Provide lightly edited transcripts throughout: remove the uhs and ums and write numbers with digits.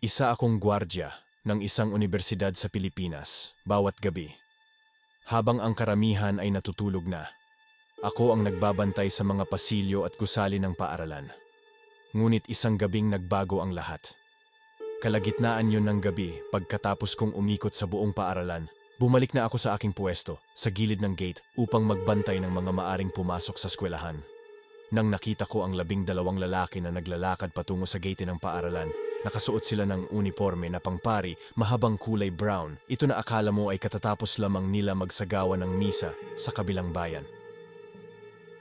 Isa akong gwardya ng isang unibersidad sa Pilipinas bawat gabi. Habang ang karamihan ay natutulog na, ako ang nagbabantay sa mga pasilyo at gusali ng paaralan. Ngunit isang gabing nagbago ang lahat. Kalagitnaan yun ng gabi, pagkatapos kong umikot sa buong paaralan, bumalik na ako sa aking pwesto sa gilid ng gate upang magbantay ng mga maaring pumasok sa eskwelahan. Nang nakita ko ang 12 lalaki na naglalakad patungo sa gate ng paaralan, nakasuot sila ng uniforme na pangpari, mahabang kulay brown. Ito na akala mo ay katatapos lamang nila magsagawa ng misa sa kabilang bayan.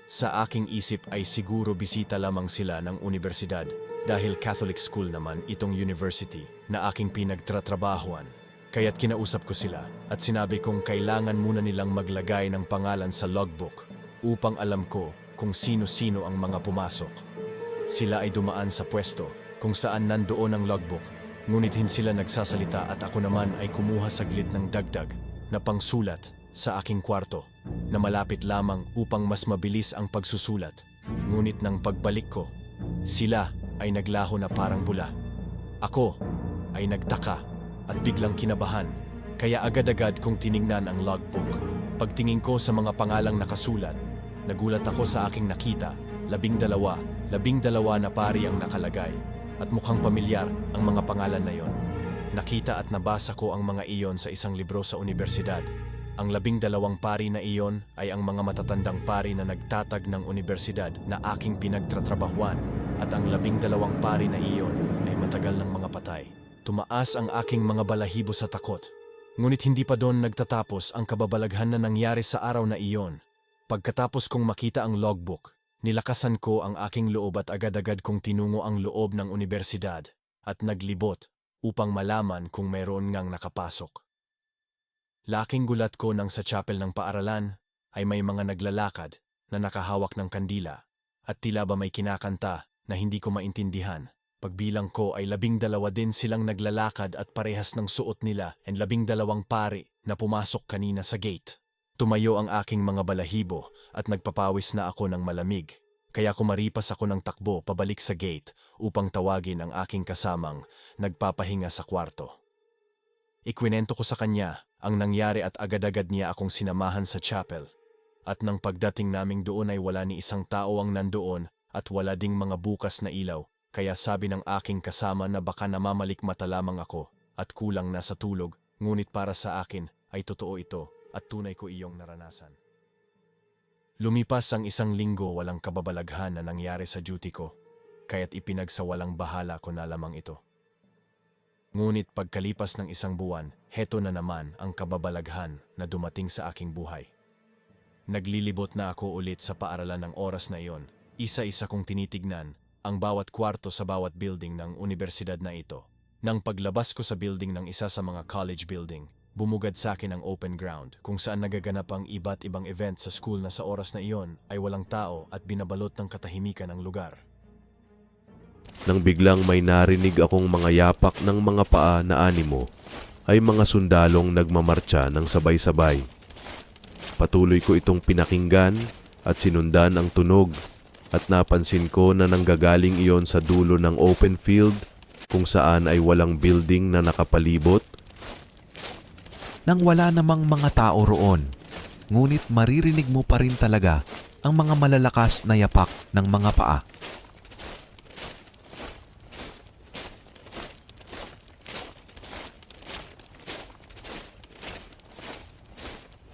Sa aking isip ay siguro bisita lamang sila ng universidad dahil Catholic school naman itong university na aking pinagtratrabahuan. Kaya't kinausap ko sila at sinabi kong kailangan muna nilang maglagay ng pangalan sa logbook upang alam ko kung sino-sino ang mga pumasok. Sila ay dumaan sa pwesto kung saan nandoon ang logbook, ngunit hindi sila nagsasalita at ako naman ay kumuha saglit ng dagdag na pangsulat sa aking kwarto na malapit lamang upang mas mabilis ang pagsusulat. Ngunit nang pagbalik ko, sila ay naglaho na parang bula. Ako ay nagtaka at biglang kinabahan, kaya agad-agad kong tiningnan ang logbook. Pagtingin ko sa mga pangalang nakasulat, nagulat ako sa aking nakita, 12 na pari ang nakalagay, at mukhang pamilyar ang mga pangalan na iyon. Nakita at nabasa ko ang mga iyon sa isang libro sa universidad. Ang 12 pari na iyon ay ang mga matatandang pari na nagtatag ng universidad na aking pinagtratrabahuan, at ang 12 pari na iyon ay matagal ng mga patay. Tumaas ang aking mga balahibo sa takot. Ngunit hindi pa doon nagtatapos ang kababalaghan na nangyari sa araw na iyon. Pagkatapos kong makita ang logbook, nilakasan ko ang aking loob at agad-agad kong tinungo ang loob ng universidad at naglibot upang malaman kung mayroon ngang nakapasok. Laking gulat ko nang sa chapel ng paaralan ay may mga naglalakad na nakahawak ng kandila at tila ba may kinakanta na hindi ko maintindihan. Pagbilang ko ay 12 din silang naglalakad at parehas ng suot nila and 12 pari na pumasok kanina sa gate. Tumayo ang aking mga balahibo at nagpapawis na ako ng malamig, kaya kumaripas ako ng takbo pabalik sa gate upang tawagin ang aking kasamang nagpapahinga sa kwarto. Ikwinento ko sa kanya ang nangyari at agad-agad niya akong sinamahan sa chapel. At nang pagdating naming doon ay wala ni isang tao ang nandoon at wala ding mga bukas na ilaw, kaya sabi ng aking kasama na baka namamalikmata lamang ako at kulang na sa tulog, ngunit para sa akin ay totoo ito at tunay ko iyong naranasan. Lumipas ang 1 linggo walang kababalaghan na nangyari sa duty ko, kaya't ipinagsawalang bahala ko na lamang ito. Ngunit pagkalipas ng 1 buwan, heto na naman ang kababalaghan na dumating sa aking buhay. Naglilibot na ako ulit sa paaralan ng oras na iyon. Isa-isa kong tinitignan ang bawat kwarto sa bawat building ng universidad na ito. Nang paglabas ko sa building ng isa sa mga college building, bumugad sa akin ang open ground kung saan nagaganap ang iba't ibang event sa school na sa oras na iyon ay walang tao at binabalot ng katahimikan ang lugar. Nang biglang may narinig akong mga yapak ng mga paa na animo, ay mga sundalong nagmamartsa ng sabay-sabay. Patuloy ko itong pinakinggan at sinundan ang tunog at napansin ko na nanggagaling iyon sa dulo ng open field kung saan ay walang building na nakapalibot. Nang wala namang mga tao roon, ngunit maririnig mo pa rin talaga ang mga malalakas na yapak ng mga paa.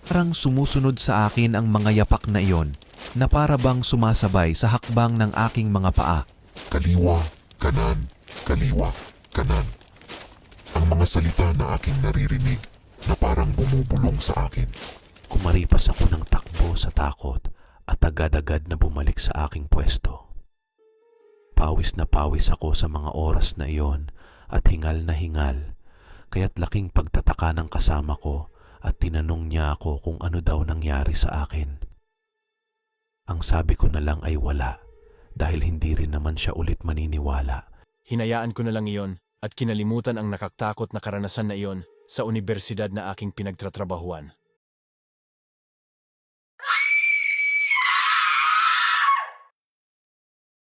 Parang sumusunod sa akin ang mga yapak na iyon na para bang sumasabay sa hakbang ng aking mga paa. Kaliwa, kanan, kaliwa, kanan. Ang mga salita na aking naririnig na parang bumubulong sa akin. Kumaripas ako ng takbo sa takot at agad-agad na bumalik sa aking pwesto. Pawis na pawis ako sa mga oras na iyon at hingal na hingal, kaya't laking pagtataka ng kasama ko at tinanong niya ako kung ano daw nangyari sa akin. Ang sabi ko na lang ay wala dahil hindi rin naman siya ulit maniniwala. Hinayaan ko na lang iyon at kinalimutan ang nakakatakot na karanasan na iyon sa universidad na aking pinagtatrabahuan.